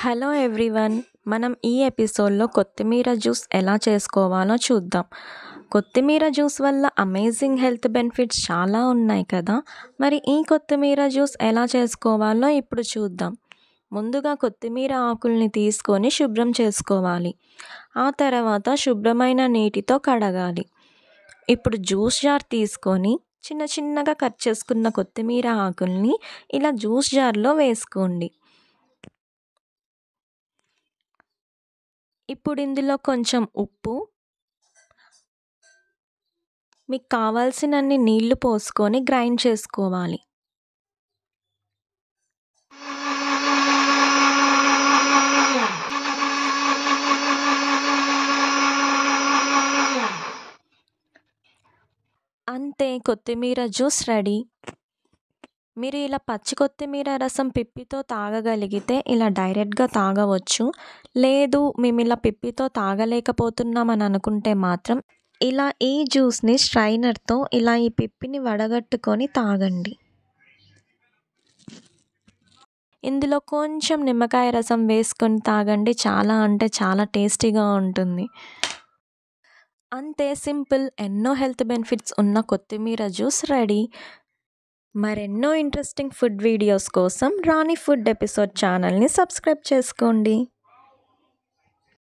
Hello everyone. మనం ఈ ఎపిసోడ్లో కొత్తిమీర జ్యూస్ ఎలా చేసుకోవాలో చూద్దాం. కొత్తిమీర జ్యూస్ వల్ల అమేజింగ్ హెల్త్ బెనిఫిట్స్ చాలా ఉన్నాయి కదా. మరి ఈ కొత్తిమీర జ్యూస్ ఎలా చేసుకోవాలో ఇప్పుడు చూద్దాం. ముందుగా కొత్తిమీర ఆకుల్ని తీసుకొని శుభ్రం చేసుకోవాలి. ఆ తర్వాత శుభ్రమైన నీటితో కడగాలి. ఇప్పుడు జ్యూస్ జార్ తీసుకొని చిన్న చిన్నగా కట్ చేసుకున్న కొత్తిమీర ఆకుల్ని ఇలా జ్యూస్ జార్లో వేసుకోండి. ఇప్పుడు ఇందులో కొంచెం ఉప్పు, మీకు కావాల్సినన్ని నీళ్లు పోసుకొని గ్రైండ్ చేసుకోవాలి. అంతే, కొత్తిమీర జ్యూస్ రెడీ. మీరు ఇలా పచ్చి కొత్తిమీర రసం పిప్పితో తాగగలిగితే ఇలా డైరెక్ట్గా తాగవచ్చు. లేదు మేము ఇలా పిప్పితో తాగలేకపోతున్నామని అనుకుంటే మాత్రం ఇలా ఈ జ్యూస్ని స్ట్రైనర్తో ఇలా ఈ పిప్పిని వడగట్టుకొని తాగండి. ఇందులో కొంచెం నిమ్మకాయ రసం వేసుకొని తాగండి. చాలా అంటే చాలా టేస్టీగా ఉంటుంది. అంతే, సింపుల్. ఎన్నో హెల్త్ బెనిఫిట్స్ ఉన్న కొత్తిమీర జ్యూస్ రెడీ. మరెన్నో ఇంట్రెస్టింగ్ ఫుడ్ వీడియోస్ కోసం రాణి ఫుడ్ ఎపిసోడ్ ఛానల్ని సబ్స్క్రైబ్ చేసుకోండి.